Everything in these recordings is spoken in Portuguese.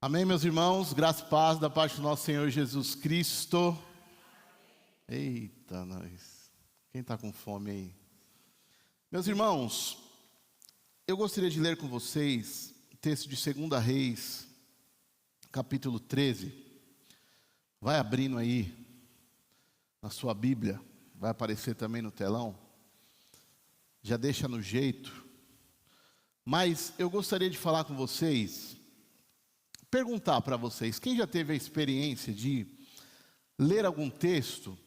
Amém, meus irmãos, graça e paz da parte do nosso Senhor Jesus Cristo. Eita, nós. Quem está com fome aí? Meus irmãos, eu gostaria de ler com vocês o texto de 2 Reis, capítulo 13. Vai abrindo aí na sua Bíblia, vai aparecer também no telão. Já deixa no jeito. Mas eu gostaria de falar com vocês, perguntar para vocês, quem já teve a experiência de ler algum texto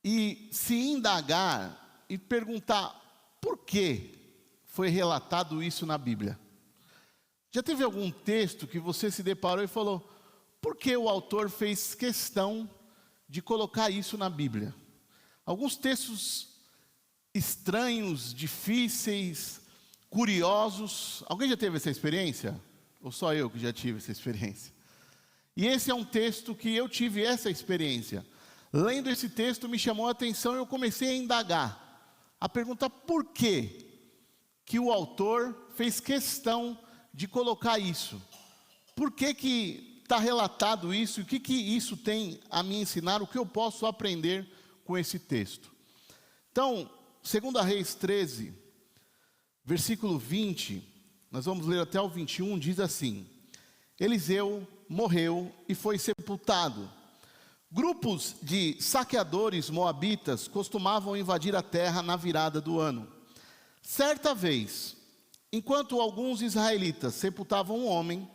e se indagar e perguntar por que foi relatado isso na Bíblia? Já teve algum texto que você se deparou e falou, por que o autor fez questão de colocar isso na Bíblia? Alguns textos estranhos, difíceis, curiosos. Alguém já teve essa experiência? Ou só eu que já tive essa experiência? E esse é um texto que eu tive essa experiência. Lendo esse texto me chamou a atenção e eu comecei a indagar, a perguntar por que o autor fez questão de colocar isso. Por que está relatado isso? O que isso tem a me ensinar? O que eu posso aprender com esse texto? Então, 2 Reis 13, versículo 20... nós vamos ler até o 21, diz assim: Eliseu morreu e foi sepultado. Grupos de saqueadores moabitas costumavam invadir a terra na virada do ano. Certa vez, enquanto alguns israelitas sepultavam um homem,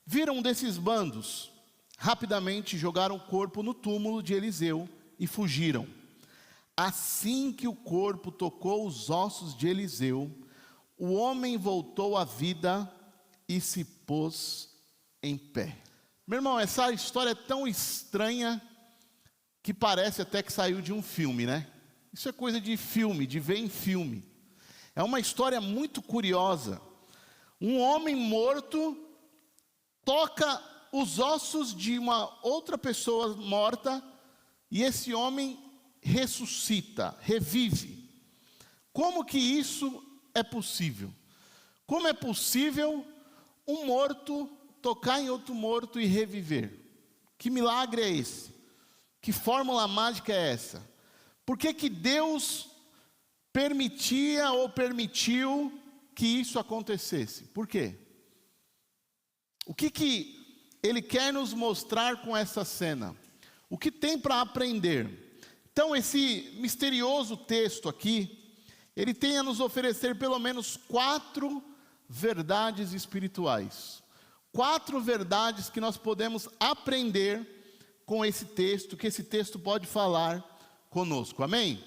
viram um desses bandos. Rapidamente jogaram o corpo no túmulo de Eliseu e fugiram. Assim que o corpo tocou os ossos de Eliseu, o homem voltou à vida e se pôs em pé. Meu irmão, essa história é tão estranha que parece até que saiu de um filme, né? Isso é coisa de filme, de ver em filme. É uma história muito curiosa. Um homem morto toca os ossos de uma outra pessoa morta e esse homem ressuscita, revive. Como que isso é possível? Como é possível um morto tocar em outro morto e reviver? Que milagre é esse? Que fórmula mágica é essa? Por que Deus permitia ou permitiu que isso acontecesse? Por quê? O que Ele quer nos mostrar com essa cena? O que tem para aprender? Então, esse misterioso texto aqui, ele tem a nos oferecer pelo menos 4 verdades espirituais. 4 verdades que nós podemos aprender com esse texto, que esse texto pode falar conosco. Amém?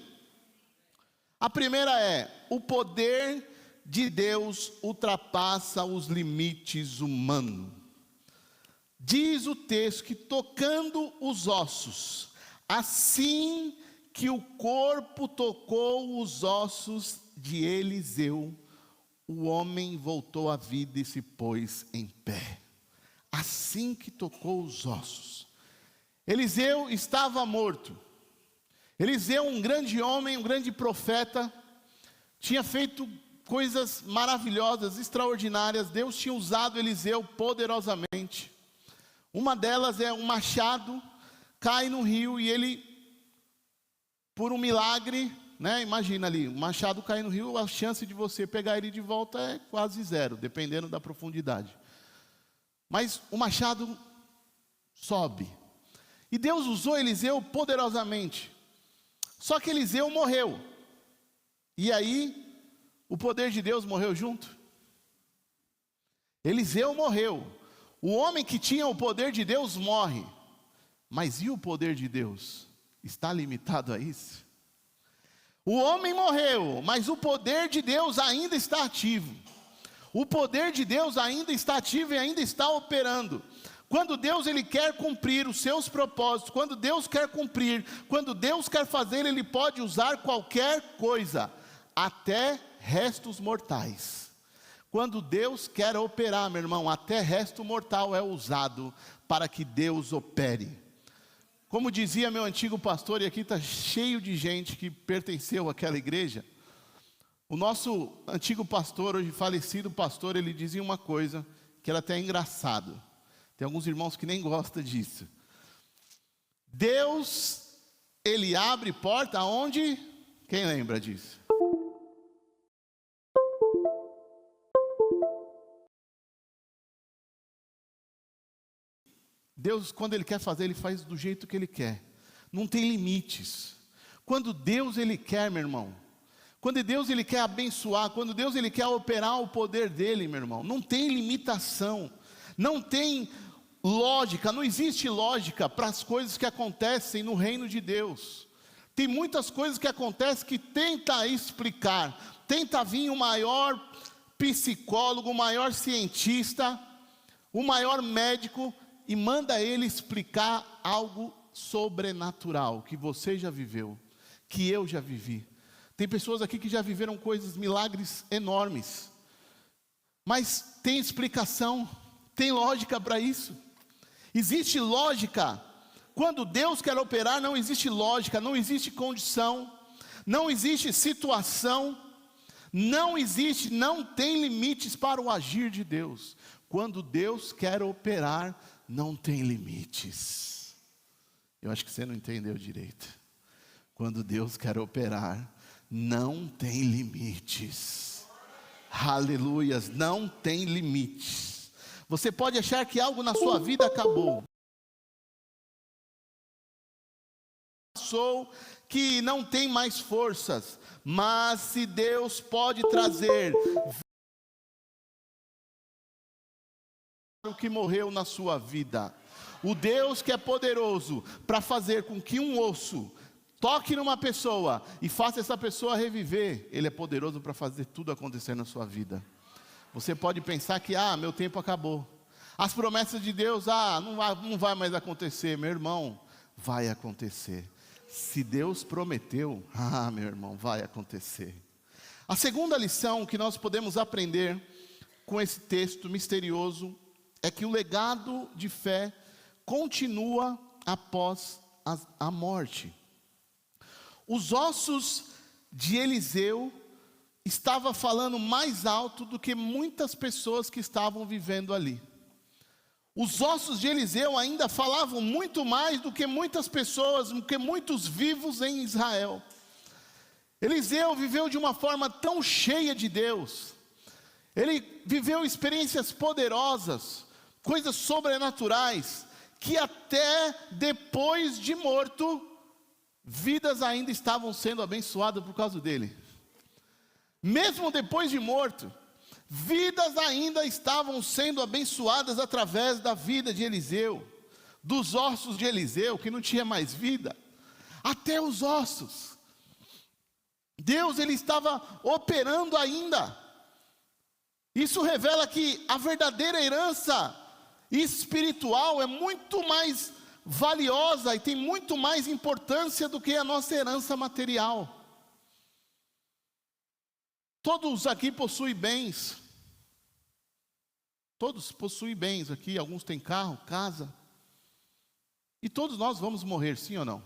A primeira é: o poder de Deus ultrapassa os limites humanos. Diz o texto que tocando os ossos, assim que o corpo tocou os ossos de Eliseu, o homem voltou à vida e se pôs em pé. Assim que tocou os ossos. Eliseu estava morto. Eliseu, um grande homem, um grande profeta, tinha feito coisas maravilhosas, extraordinárias. Deus tinha usado Eliseu poderosamente. Uma delas é um machado, cai no rio e ele, por um milagre, né? Imagina ali, um machado cair no rio, a chance de você pegar ele de volta é quase zero, dependendo da profundidade. Mas o machado sobe. E Deus usou Eliseu poderosamente. Só que Eliseu morreu. E aí, o poder de Deus morreu junto. Eliseu morreu. O homem que tinha o poder de Deus morre. Mas e o poder de Deus? Está limitado a isso? O homem morreu, mas o poder de Deus ainda está ativo. O poder de Deus ainda está ativo e ainda está operando. Quando Deus ele quer cumprir os seus propósitos, quando Deus quer cumprir, quando Deus quer fazer, Ele pode usar qualquer coisa, até restos mortais. Quando Deus quer operar, meu irmão, até resto mortal é usado para que Deus opere. Como dizia meu antigo pastor, e aqui está cheio de gente que pertenceu àquela igreja, o nosso antigo pastor, hoje falecido pastor, ele dizia uma coisa que era até engraçado. Tem alguns irmãos que nem gostam disso. Deus, Ele abre porta aonde? Quem lembra disso? Deus, quando Ele quer fazer, Ele faz do jeito que Ele quer. Não tem limites. Quando Deus, Ele quer, meu irmão. Quando Deus, Ele quer abençoar. Quando Deus, Ele quer operar o poder dEle, meu irmão. Não tem limitação. Não tem lógica. Não existe lógica para as coisas que acontecem no reino de Deus. Tem muitas coisas que acontecem que tenta explicar. Tenta vir o maior psicólogo, o maior cientista, o maior médico, e manda ele explicar algo sobrenatural, que você já viveu, que eu já vivi. Tem pessoas aqui que já viveram coisas, milagres enormes, mas tem explicação, tem lógica para isso. Existe lógica. Quando Deus quer operar, não existe lógica, não existe condição, não existe situação, não tem limites para o agir de Deus. Quando Deus quer operar, não tem limites. Eu acho que você não entendeu direito. Quando Deus quer operar, não tem limites. Aleluias, não tem limites. Você pode achar que algo na sua vida acabou, que não tem mais forças, mas se Deus pode trazer o que morreu na sua vida, o Deus que é poderoso para fazer com que um osso toque numa pessoa e faça essa pessoa reviver, Ele é poderoso para fazer tudo acontecer na sua vida. Você pode pensar que, meu tempo acabou, as promessas de Deus, não vai mais acontecer. Meu irmão, vai acontecer. Se Deus prometeu, meu irmão, vai acontecer. A segunda lição que nós podemos aprender com esse texto misterioso é que o legado de fé continua após a morte. Os ossos de Eliseu estavam falando mais alto do que muitas pessoas que estavam vivendo ali. Os ossos de Eliseu ainda falavam muito mais do que muitas pessoas, do que muitos vivos em Israel. Eliseu viveu de uma forma tão cheia de Deus. Ele viveu experiências poderosas, coisas sobrenaturais, que até depois de morto, vidas ainda estavam sendo abençoadas por causa dele. Mesmo depois de morto, vidas ainda estavam sendo abençoadas através da vida de Eliseu, dos ossos de Eliseu, que não tinha mais vida, até os ossos. Deus, Ele estava operando ainda. Isso revela que a verdadeira herança espiritual é muito mais valiosa e tem muito mais importância do que a nossa herança material. Todos aqui possuem bens. Todos possuem bens aqui, alguns têm carro, casa. E todos nós vamos morrer, sim ou não?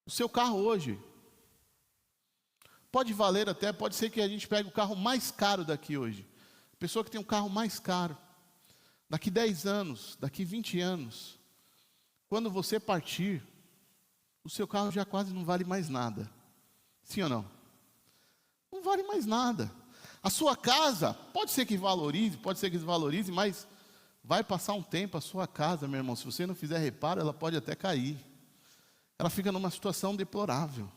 O seu carro hoje pode valer até, pode ser que a gente pegue o carro mais caro daqui hoje. A pessoa que tem um carro mais caro, daqui 10 anos, daqui 20 anos, quando você partir, o seu carro já quase não vale mais nada. Sim ou não? Não vale mais nada. A sua casa, pode ser que valorize, pode ser que desvalorize, mas vai passar um tempo, a sua casa, meu irmão, se você não fizer reparo, ela pode até cair. Ela fica numa situação deplorável.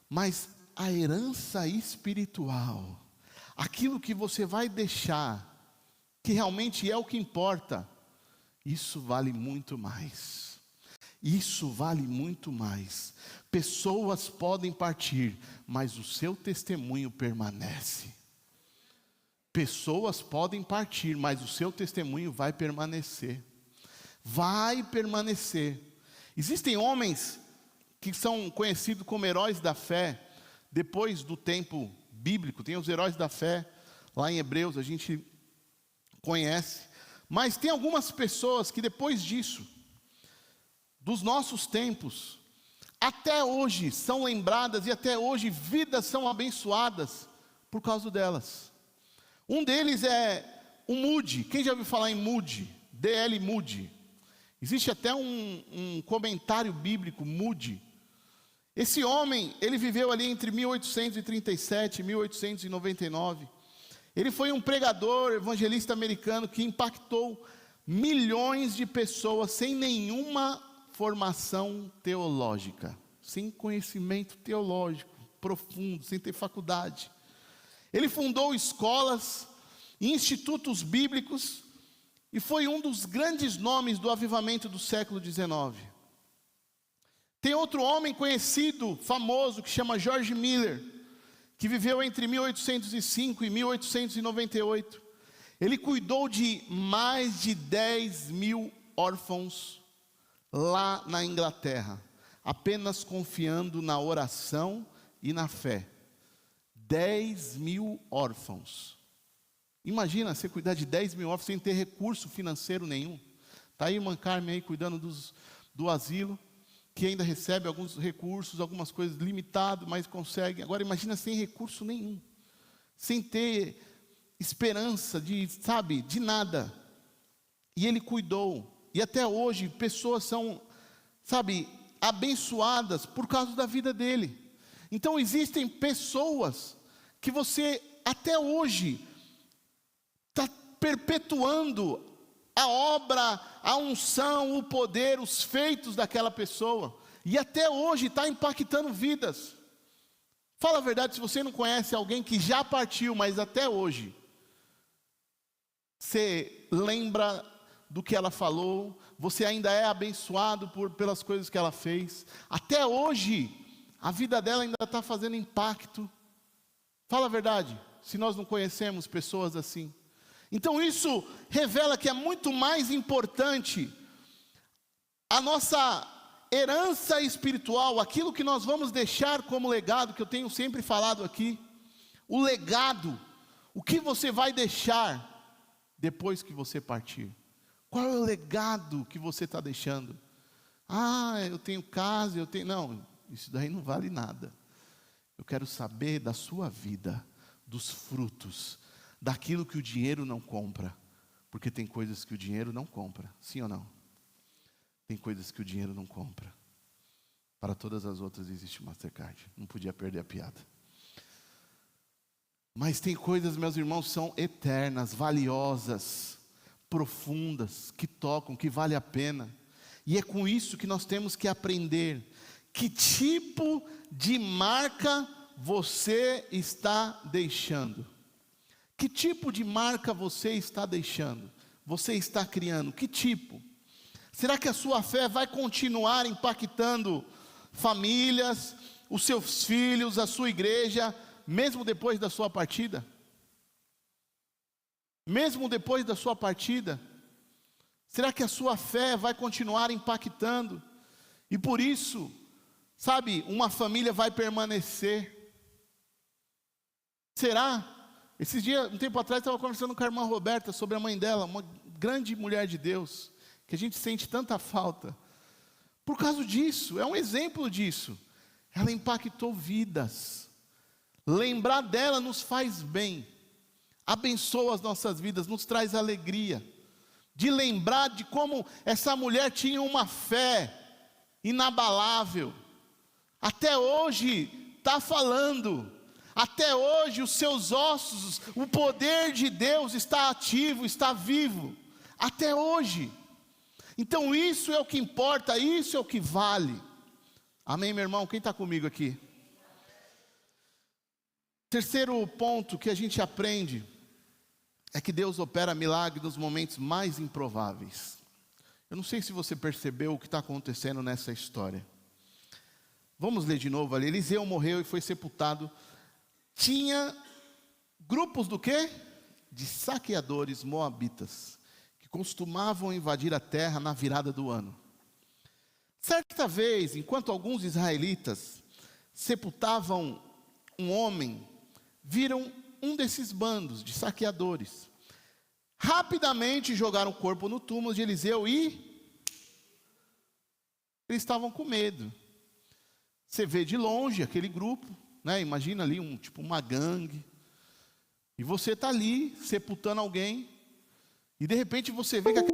Mas a herança espiritual, aquilo que você vai deixar, que realmente é o que importa, isso vale muito mais. Isso vale muito mais. Pessoas podem partir, mas o seu testemunho permanece. Pessoas podem partir, mas o seu testemunho vai permanecer. Vai permanecer. Existem homens que são conhecidos como heróis da fé, depois do tempo bíblico. Tem os heróis da fé, lá em Hebreus a gente conhece. Mas tem algumas pessoas que depois disso, dos nossos tempos, até hoje são lembradas e até hoje vidas são abençoadas por causa delas. Um deles é o Moody. Quem já ouviu falar em Moody? D.L. Moody. Existe até um comentário bíblico, Moody. Esse homem, ele viveu ali entre 1837 e 1899. Ele foi um pregador, evangelista americano que impactou milhões de pessoas sem nenhuma formação teológica, sem conhecimento teológico profundo, sem ter faculdade. Ele fundou escolas e institutos bíblicos e foi um dos grandes nomes do avivamento do século XIX. Tem outro homem conhecido, famoso, que chama George Miller, que viveu entre 1805 e 1898. Ele cuidou de mais de 10 mil órfãos lá na Inglaterra, apenas confiando na oração e na fé. 10 mil órfãos. Imagina você cuidar de 10 mil órfãos sem ter recurso financeiro nenhum. Está aí irmã Carmen aí cuidando do asilo, que ainda recebe alguns recursos, algumas coisas limitadas, mas consegue. Agora imagina sem recurso nenhum, sem ter esperança de nada. E ele cuidou. E até hoje pessoas são, abençoadas por causa da vida dele. Então existem pessoas que você até hoje está perpetuando a obra, a unção, o poder, os feitos daquela pessoa. E até hoje está impactando vidas. Fala a verdade, se você não conhece alguém que já partiu, mas até hoje, você lembra do que ela falou, você ainda é abençoado pelas coisas que ela fez. Até hoje, a vida dela ainda está fazendo impacto. Fala a verdade, se nós não conhecemos pessoas assim. Então isso revela que é muito mais importante a nossa herança espiritual, aquilo que nós vamos deixar como legado, que eu tenho sempre falado aqui. O legado, o que você vai deixar depois que você partir. Qual é o legado que você está deixando? Eu tenho casa, eu tenho... Não, isso daí não vale nada. Eu quero saber da sua vida, dos frutos, daquilo que o dinheiro não compra. Porque tem coisas que o dinheiro não compra, sim ou não? Tem coisas que o dinheiro não compra. Para todas as outras existe o Mastercard, não podia perder a piada. Mas tem coisas, meus irmãos, são eternas, valiosas, profundas, que tocam, que vale a pena. E é com isso que nós temos que aprender. Que tipo de marca você está deixando? Que tipo de marca você está deixando? Você está criando? Que tipo? Será que a sua fé vai continuar impactando famílias, os seus filhos, a sua igreja, mesmo depois da sua partida? Mesmo depois da sua partida? Será que a sua fé vai continuar impactando? E por isso, uma família vai permanecer. Será? Esses dias, um tempo atrás, estava conversando com a irmã Roberta sobre a mãe dela, uma grande mulher de Deus, que a gente sente tanta falta. Por causa disso, é um exemplo disso. Ela impactou vidas. Lembrar dela nos faz bem, abençoa as nossas vidas, nos traz alegria. De lembrar de como essa mulher tinha uma fé inabalável. Até hoje está falando. Até hoje os seus ossos, o poder de Deus está ativo, está vivo. Até hoje. Então isso é o que importa, isso é o que vale. Amém, meu irmão? Quem está comigo aqui? Terceiro ponto que a gente aprende é que Deus opera milagre nos momentos mais improváveis. Eu não sei se você percebeu o que está acontecendo nessa história. Vamos ler de novo ali. Eliseu morreu e foi sepultado. Tinha grupos do quê? De saqueadores moabitas, que costumavam invadir a terra na virada do ano. Certa vez, enquanto alguns israelitas sepultavam um homem, viram um desses bandos de saqueadores. Rapidamente jogaram o corpo no túmulo de Eliseu e eles estavam com medo. Você vê de longe aquele grupo, imagina ali uma gangue, e você está ali sepultando alguém, E de repente você vê que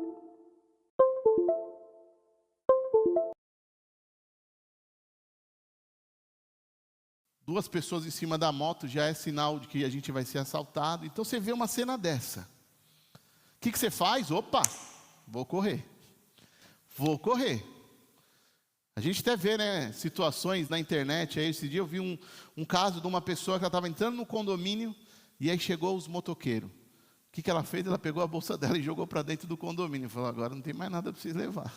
duas pessoas em cima da moto já é sinal de que a gente vai ser assaltado. Então você vê uma cena dessa. O que você faz? Opa, vou correr. Vou correr. A gente até vê, né, situações na internet. Aí esse dia eu vi um caso de uma pessoa que estava entrando no condomínio e aí chegou os motoqueiros. O que ela fez? Ela pegou a bolsa dela e jogou para dentro do condomínio. Falou, agora não tem mais nada para vocês levar.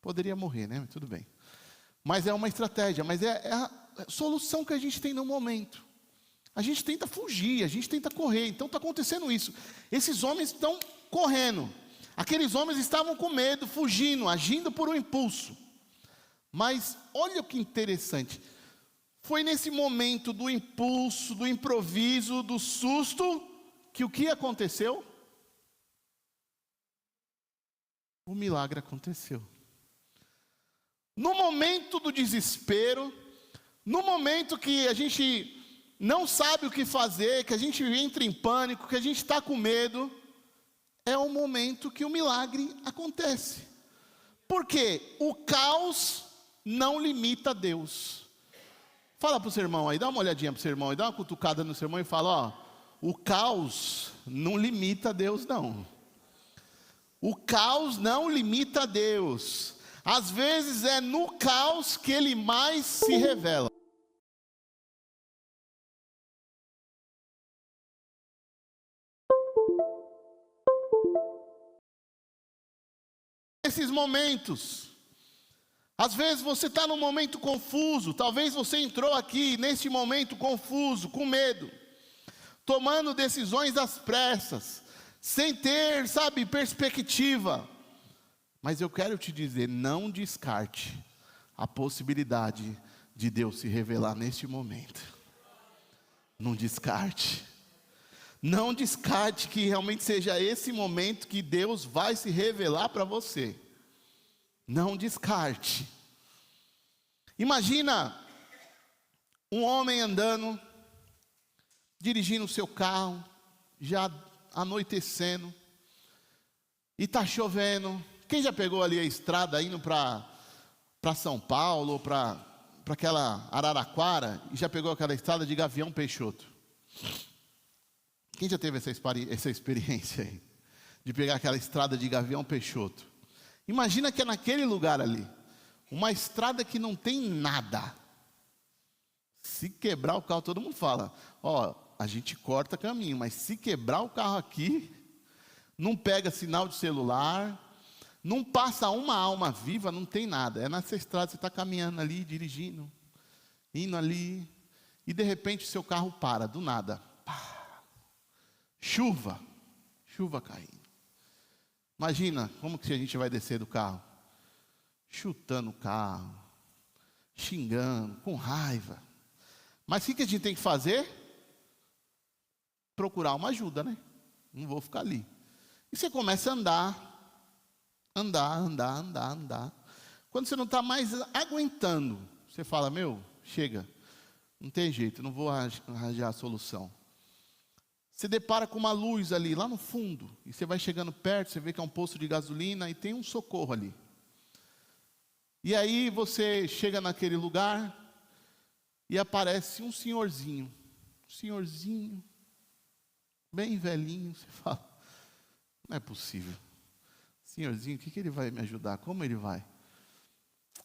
Poderia morrer, né? Tudo bem. Mas é uma estratégia, mas é a solução que a gente tem no momento. A gente tenta fugir, a gente tenta correr. Então está acontecendo isso. Esses homens estão correndo. Aqueles homens estavam com medo, fugindo, agindo por um impulso. Mas olha que interessante. Foi nesse momento do impulso, do improviso, do susto, que o que aconteceu? O milagre aconteceu. No momento do desespero, no momento que a gente não sabe o que fazer, que a gente entra em pânico, que a gente está com medo, é o momento que o milagre acontece. Porque o caos não limita Deus. Fala para o seu irmão aí, dá uma olhadinha para o seu irmão aí, dá uma cutucada no seu irmão e fala, ó, o caos não limita Deus não. O caos não limita Deus. Às vezes é no caos que Ele mais se revela. Nesses momentos, às vezes você está num momento confuso, talvez você entrou aqui neste momento confuso, com medo, tomando decisões às pressas, sem ter, perspectiva. Mas eu quero te dizer, não descarte a possibilidade de Deus se revelar neste momento. Não descarte. Não descarte que realmente seja esse momento que Deus vai se revelar para você. Não descarte. Imagina um homem andando, dirigindo o seu carro, já anoitecendo, e está chovendo. Quem já pegou ali a estrada indo para São Paulo, ou para aquela Araraquara, e já pegou aquela estrada de Gavião Peixoto? Quem já teve essa experiência aí? De pegar aquela estrada de Gavião Peixoto? Imagina que é naquele lugar ali, uma estrada que não tem nada. Se quebrar o carro, todo mundo fala, ó, a gente corta caminho, mas se quebrar o carro aqui, não pega sinal de celular, não passa uma alma viva, não tem nada. É nessa estrada, você está caminhando ali, dirigindo, indo ali, e de repente o seu carro para, do nada. Chuva caindo. Imagina como que a gente vai descer do carro? Chutando o carro, xingando, com raiva. Mas o que a gente tem que fazer? Procurar uma ajuda, né? Não vou ficar ali. E você começa a andar. Quando você não está mais aguentando, você fala, chega, não tem jeito, não vou arranjar a solução. Você depara com uma luz ali, lá no fundo, e você vai chegando perto, você vê que é um posto de gasolina e tem um socorro ali. E aí você chega naquele lugar e aparece um senhorzinho, bem velhinho. Você fala, não é possível. Senhorzinho, o que ele vai me ajudar? Como ele vai?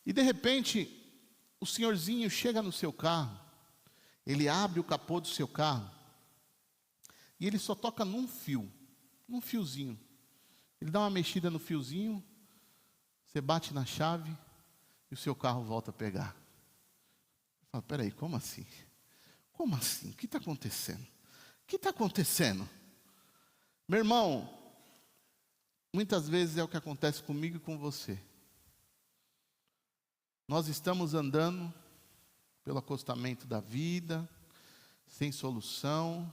E de repente, o senhorzinho chega no seu carro, ele abre o capô do seu carro, e ele só toca num fiozinho. Ele dá uma mexida no fiozinho, você bate na chave, e o seu carro volta a pegar. Fala, peraí, como assim? Como assim? O que está acontecendo? O que está acontecendo? Meu irmão, muitas vezes é o que acontece comigo e com você. Nós estamos andando pelo acostamento da vida, sem solução,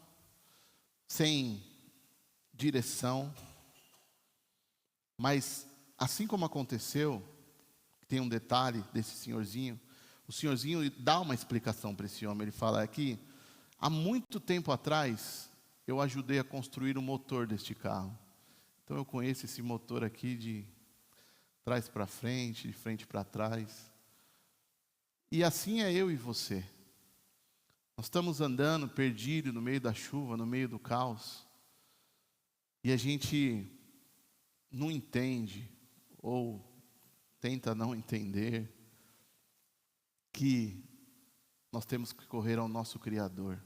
sem direção. Mas, assim como aconteceu, tem um detalhe desse senhorzinho, o senhorzinho dá uma explicação para esse homem. Ele fala aqui, há muito tempo atrás, eu ajudei a construir o motor deste carro. Então eu conheço esse motor aqui de trás para frente, de frente para trás. E assim é eu e você. Nós estamos andando perdido no meio da chuva, no meio do caos. E a gente não entende, ou tenta não entender, que nós temos que correr ao nosso Criador,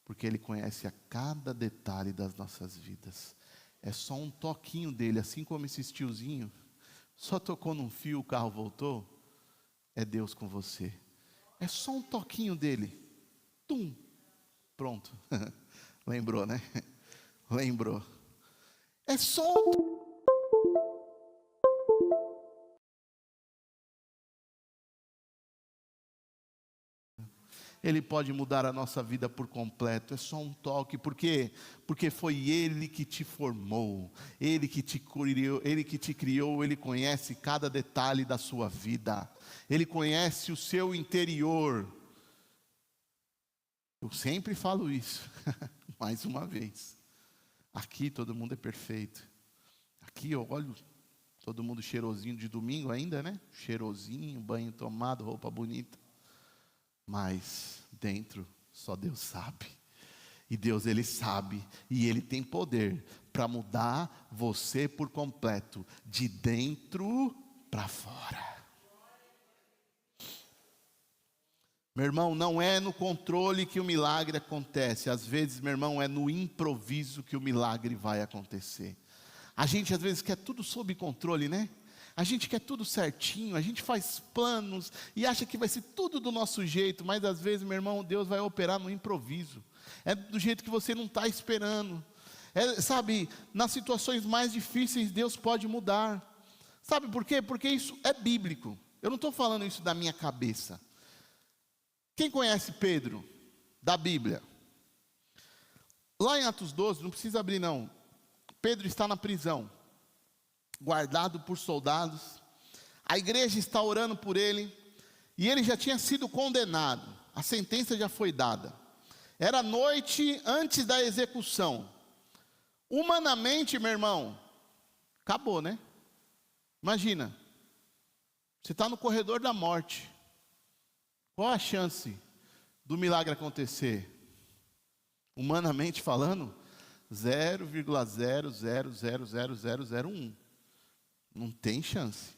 porque Ele conhece a cada detalhe das nossas vidas. É só um toquinho dele, assim como esse tiozinho, só tocou num fio, o carro voltou, é Deus com você. É só um toquinho dele, tum, pronto. Lembrou, né? Lembrou. É só um... Ele pode mudar a nossa vida por completo, é só um toque. Por quê? Porque foi Ele que te formou, Ele que te criou, Ele conhece cada detalhe da sua vida, Ele conhece o seu interior. Eu sempre falo isso, mais uma vez. Aqui todo mundo é perfeito. Aqui eu olho, todo mundo cheirosinho de domingo ainda, né? Cheirosinho, banho tomado, roupa bonita. Mas dentro só Deus sabe. E Deus, Ele sabe. E Ele tem poder para mudar você por completo, de dentro para fora. Meu irmão, não é no controle que o milagre acontece. Às vezes, meu irmão, é no improviso que o milagre vai acontecer. A gente às vezes quer tudo sob controle, né? A gente quer tudo certinho, a gente faz planos e acha que vai ser tudo do nosso jeito, mas às vezes, meu irmão, Deus vai operar no improviso. É do jeito que você não está esperando. Sabe, nas situações mais difíceis, Deus pode mudar. Sabe por quê? Porque isso é bíblico. Eu não estou falando isso da minha cabeça. Quem conhece Pedro, da Bíblia? Lá em Atos 12, não precisa abrir não. Pedro está na prisão, guardado por soldados. A igreja está orando por ele, e ele já tinha sido condenado. A sentença já foi dada. Era noite antes da execução. Humanamente, meu irmão, acabou, né? Imagina, você está no corredor da morte. Qual a chance do milagre acontecer? Humanamente falando, 0,00000001. Não tem chance.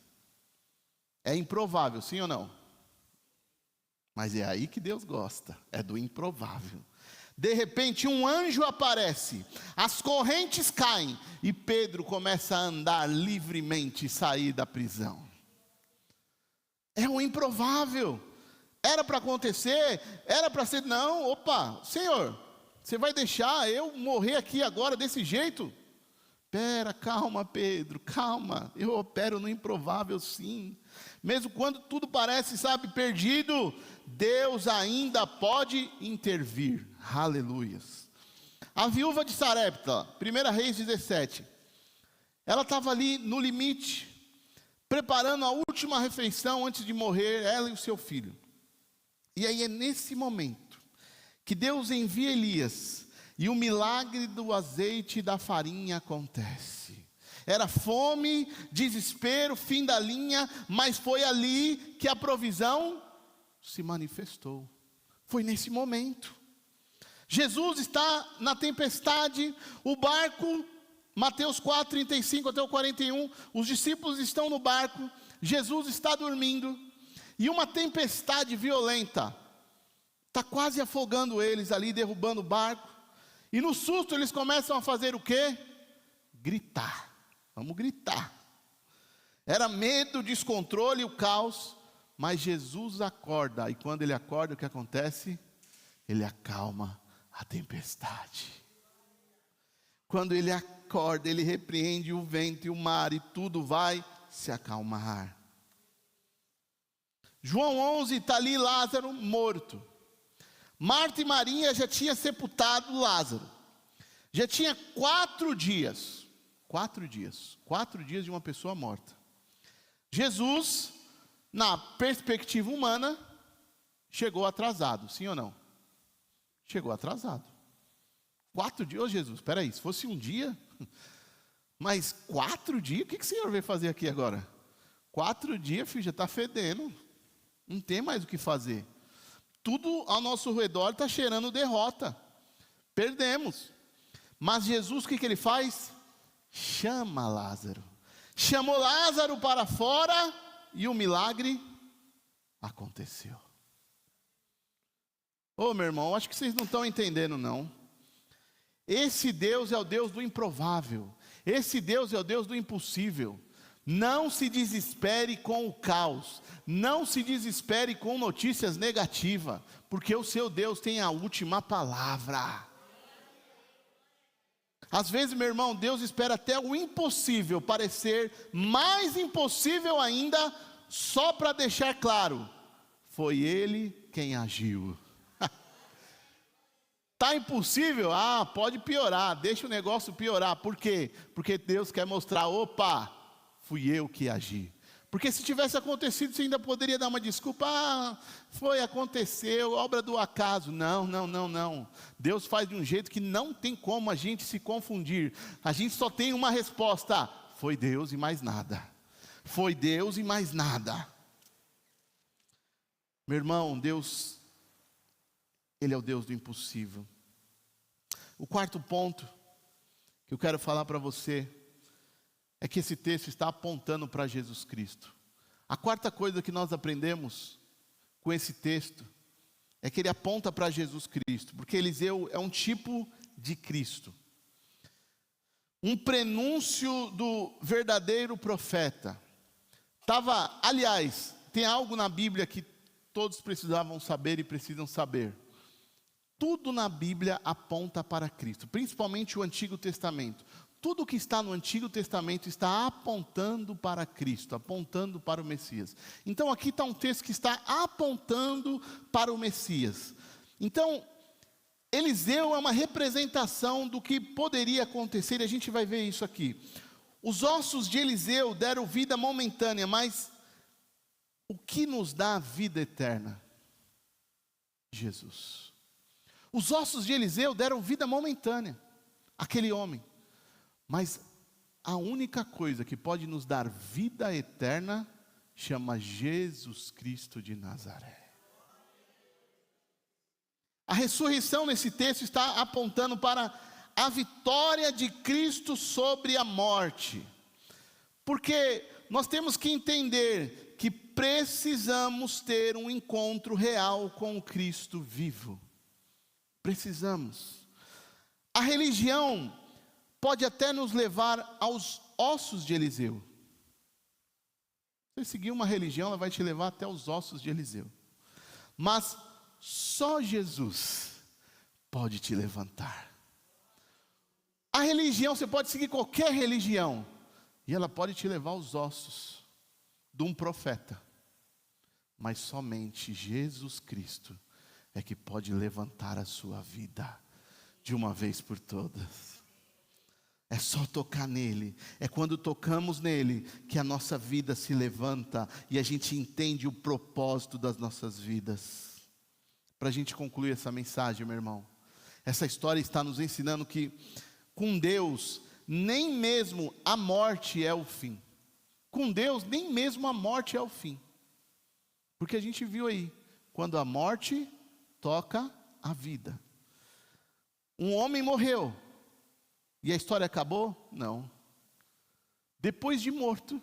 É improvável, sim ou não? Mas é aí que Deus gosta, é do improvável. De repente um anjo aparece, as correntes caem, e Pedro começa a andar livremente e sair da prisão. É o improvável. Era para acontecer, era para ser, não, opa, Senhor, você vai deixar eu morrer aqui agora desse jeito? Pera, calma Pedro, calma, eu opero no improvável sim. Mesmo quando tudo parece, sabe, perdido, Deus ainda pode intervir, aleluias. A viúva de Sarepta, 1 Reis 17, ela estava ali no limite, preparando a última refeição antes de morrer, ela e o seu filho. E aí é nesse momento que Deus envia Elias, e o milagre do azeite e da farinha acontece. Era fome, desespero, fim da linha, mas foi ali que a provisão se manifestou. Foi nesse momento. Jesus está na tempestade, o barco, Mateus 4, 35 até o 41, os discípulos estão no barco, Jesus está dormindo, e uma tempestade violenta está quase afogando eles ali, derrubando o barco. E no susto eles começam a fazer o quê? Gritar. Vamos gritar. Era medo, descontrole, o caos. Mas Jesus acorda. E quando ele acorda, o que acontece? Ele acalma a tempestade. Quando ele acorda, ele repreende o vento e o mar, e tudo vai se acalmar. João 11, está ali Lázaro morto. Marta e Maria já tinham sepultado Lázaro. Já tinha 4 dias. 4 dias. 4 dias de uma pessoa morta. Jesus, na perspectiva humana, chegou atrasado, sim ou não? Chegou atrasado. 4 dias, ô Jesus, espera aí, se fosse um dia, Mas 4 dias? O que o senhor veio fazer aqui agora? 4 dias, filho, já está fedendo. Não tem mais o que fazer. Tudo ao nosso redor está cheirando derrota. Perdemos. Mas Jesus, o que ele faz? Chama Lázaro. Chamou Lázaro para fora e o milagre aconteceu. Ô, meu irmão, acho que vocês não estão entendendo, não. Esse Deus é o Deus do improvável. Esse Deus é o Deus do impossível. Não se desespere com o caos. Não se desespere com notícias negativas, porque o seu Deus tem a última palavra. Às vezes, meu irmão, Deus espera até o impossível parecer mais impossível ainda, só para deixar claro: foi Ele quem agiu. Está impossível? Ah, pode piorar, deixa o negócio piorar. Por quê? Porque Deus quer mostrar: opa, fui eu que agi. Porque se tivesse acontecido, você ainda poderia dar uma desculpa: ah, aconteceu, obra do acaso. Não. Deus faz de um jeito que não tem como a gente se confundir. A gente só tem uma resposta: foi Deus e mais nada. Foi Deus e mais nada. Meu irmão, Deus, Ele é o Deus do impossível. O quarto ponto que eu quero falar para você é que esse texto está apontando para Jesus Cristo. A quarta coisa que nós aprendemos com esse texto é que ele aponta para Jesus Cristo, porque Eliseu é um tipo de Cristo, um prenúncio do verdadeiro profeta. Aliás, tem algo na Bíblia que todos precisavam saber e precisam saber. Tudo na Bíblia aponta para Cristo, principalmente o Antigo Testamento. Tudo que está no Antigo Testamento está apontando para Cristo, apontando para o Messias. Então aqui está um texto que está apontando para o Messias. Então, Eliseu é uma representação do que poderia acontecer, e a gente vai ver isso aqui. Os ossos de Eliseu deram vida momentânea, mas o que nos dá a vida eterna? Jesus. Os ossos de Eliseu deram vida momentânea, aquele homem. Mas a única coisa que pode nos dar vida eterna chama Jesus Cristo de Nazaré. A ressurreição nesse texto está apontando para a vitória de Cristo sobre a morte. Porque nós temos que entender que precisamos ter um encontro real com o Cristo vivo. Precisamos. A religião pode até nos levar aos ossos de Eliseu. Se você seguir uma religião, ela vai te levar até os ossos de Eliseu. Mas só Jesus pode te levantar. A religião, você pode seguir qualquer religião, e ela pode te levar aos ossos de um profeta. Mas somente Jesus Cristo é que pode levantar a sua vida de uma vez por todas. É só tocar nele. É quando tocamos nele que a nossa vida se levanta e a gente entende o propósito das nossas vidas. Para a gente concluir essa mensagem, meu irmão, essa história está nos ensinando que com Deus nem mesmo a morte é o fim. Com Deus nem mesmo a morte é o fim. Porque a gente viu aí, quando a morte toca a vida. Um homem morreu. E a história acabou? Não. Depois de morto,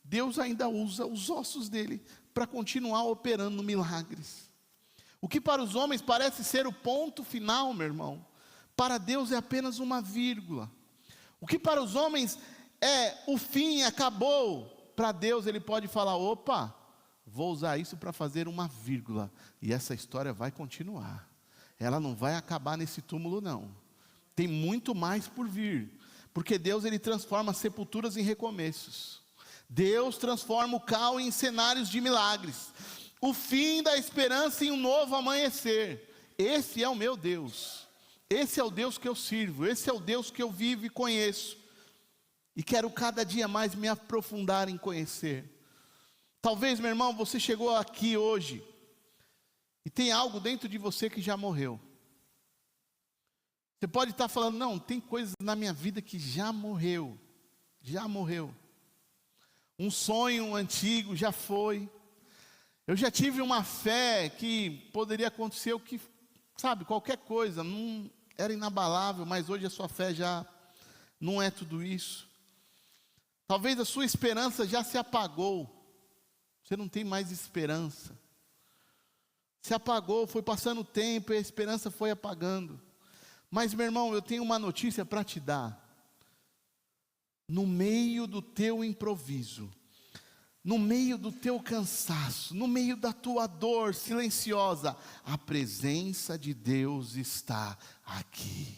Deus ainda usa os ossos dele para continuar operando milagres. O que para os homens parece ser o ponto final, meu irmão, para Deus é apenas uma vírgula. O que para os homens é o fim, acabou, para Deus ele pode falar: opa, vou usar isso para fazer uma vírgula, e essa história vai continuar. Ela não vai acabar nesse túmulo, não. Tem muito mais por vir, porque Deus ele transforma sepulturas em recomeços. Deus transforma o caos em cenários de milagres. O fim da esperança em um novo amanhecer. Esse é o meu Deus. Esse é o Deus que eu sirvo. Esse é o Deus que eu vivo e conheço. E quero cada dia mais me aprofundar em conhecer. Talvez, meu irmão, você chegou aqui hoje e tem algo dentro de você que já morreu. Você pode estar falando: não, tem coisas na minha vida que já morreu. já morreu. Um sonho antigo já foi. Eu já tive uma fé que poderia acontecer o que, sabe, qualquer coisa, não era inabalável, mas hoje a sua fé já não é tudo isso. Talvez a sua esperança já se apagou. Você não tem mais esperança. Se apagou, foi passando o tempo e a esperança foi apagando. Mas, meu irmão, eu tenho uma notícia para te dar. No meio do teu improviso, no meio do teu cansaço, no meio da tua dor silenciosa, a presença de Deus está aqui.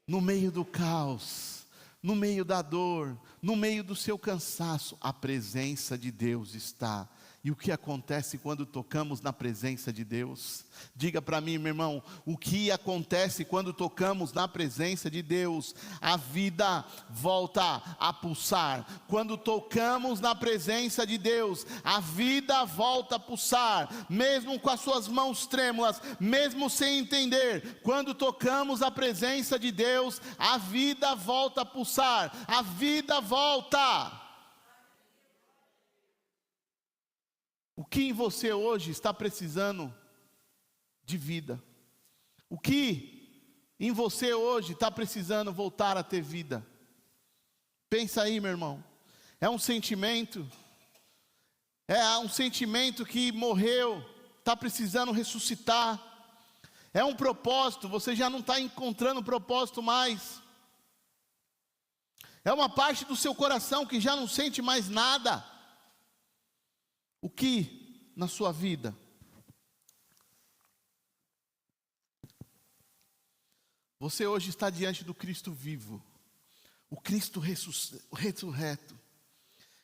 No meio do caos, no meio da dor, no meio do seu cansaço, a presença de Deus está. E o que acontece quando tocamos na presença de Deus? Diga para mim, meu irmão, o que acontece quando tocamos na presença de Deus? A vida volta a pulsar. Quando tocamos na presença de Deus, a vida volta a pulsar, mesmo com as suas mãos trêmulas, mesmo sem entender. Quando tocamos a presença de Deus, a vida volta a pulsar, a vida volta. O que em você hoje está precisando de vida? O que em você hoje está precisando voltar a ter vida? Pensa aí, meu irmão. É um sentimento que morreu, está precisando ressuscitar. É um propósito, você já não está encontrando propósito mais. É uma parte do seu coração que já não sente mais nada. O que na sua vida? Você hoje está diante do Cristo vivo, o Cristo ressurreto,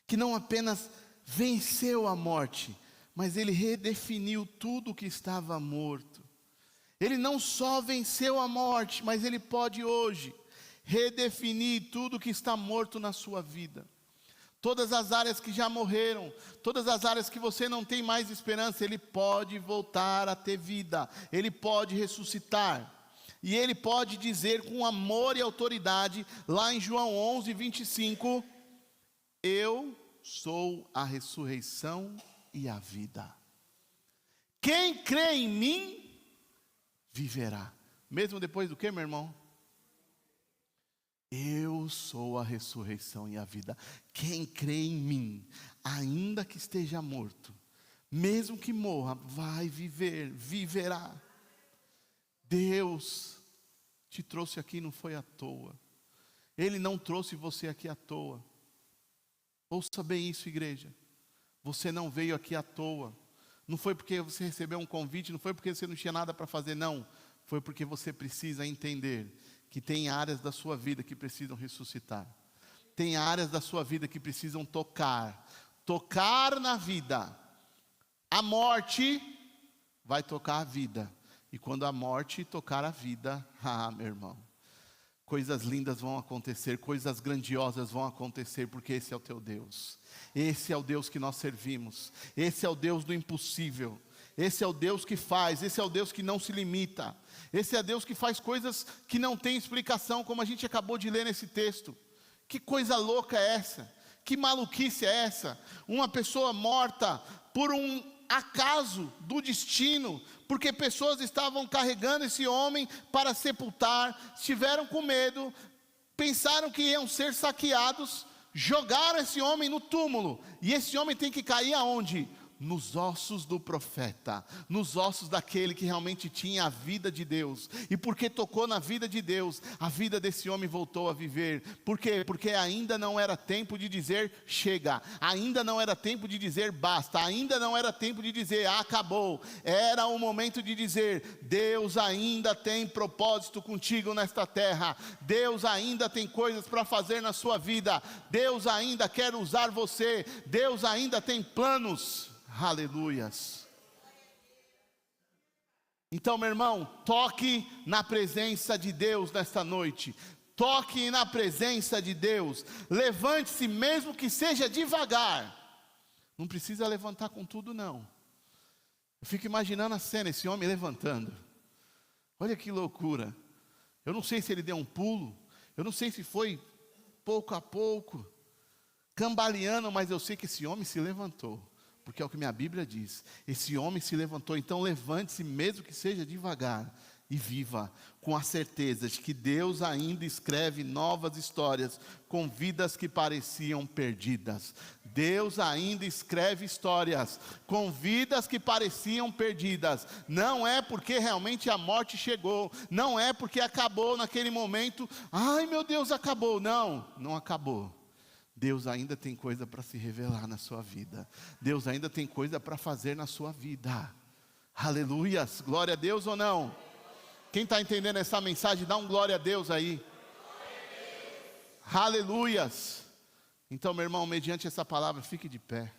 que não apenas venceu a morte, mas Ele redefiniu tudo o que estava morto. Ele não só venceu a morte, mas Ele pode hoje redefinir tudo o que está morto na sua vida. Todas as áreas que já morreram, todas as áreas que você não tem mais esperança, Ele pode voltar a ter vida, Ele pode ressuscitar. E Ele pode dizer com amor e autoridade, lá em João 11:25, eu sou a ressurreição e a vida. Quem crê em mim, viverá. Mesmo depois do que, meu irmão? Eu sou a ressurreição e a vida. Quem crê em mim, ainda que esteja morto, mesmo que morra, vai viver, viverá. Deus te trouxe aqui, não foi à toa. Ele não trouxe você aqui à toa. Ouça bem isso, igreja. Você não veio aqui à toa. Não foi porque você recebeu um convite, não foi porque você não tinha nada para fazer, não. Foi porque você precisa entender que tem áreas da sua vida que precisam ressuscitar. Tem áreas da sua vida que precisam tocar na vida. A morte vai tocar a vida. E quando a morte tocar a vida, meu irmão, coisas lindas vão acontecer, coisas grandiosas vão acontecer, porque esse é o teu Deus. Esse é o Deus que nós servimos. Esse é o Deus do impossível. Esse é o Deus que faz, esse é o Deus que não se limita. Esse é o Deus que faz coisas que não tem explicação, como a gente acabou de ler nesse texto. Que coisa louca é essa? Que maluquice é essa? Uma pessoa morta por um acaso do destino, porque pessoas estavam carregando esse homem para sepultar, estiveram com medo, pensaram que iam ser saqueados, jogaram esse homem no túmulo, e esse homem tem que cair aonde? Nos ossos do profeta, nos ossos daquele que realmente tinha a vida de Deus. E porque tocou na vida de Deus, a vida desse homem voltou a viver. Por quê? Porque ainda não era tempo de dizer chega, ainda não era tempo de dizer basta, ainda não era tempo de dizer acabou. Era o momento de dizer: Deus ainda tem propósito contigo nesta terra, Deus ainda tem coisas para fazer na sua vida, Deus ainda quer usar você, Deus ainda tem planos. Aleluias. Então, meu irmão, toque na presença de Deus nesta noite. Toque na presença de Deus. Levante-se, mesmo que seja devagar. Não precisa levantar com tudo, não. Eu fico imaginando a cena, esse homem levantando. Olha que loucura. Eu não sei se ele deu um pulo. Eu não sei se foi pouco a pouco, cambaleando, mas eu sei que esse homem se levantou, porque é o que minha Bíblia diz, esse homem se levantou, então levante-se, mesmo que seja devagar, e viva com a certeza de que Deus ainda escreve novas histórias com vidas que pareciam perdidas. Deus ainda escreve histórias com vidas que pareciam perdidas. Não é porque realmente a morte chegou, não é porque acabou naquele momento, ai meu Deus, acabou. Não, não acabou. Deus ainda tem coisa para se revelar na sua vida. Deus ainda tem coisa para fazer na sua vida. Aleluias, glória a Deus ou não? Quem está entendendo essa mensagem, dá um glória a Deus aí. Aleluias. Então, meu irmão, mediante essa palavra, fique de pé.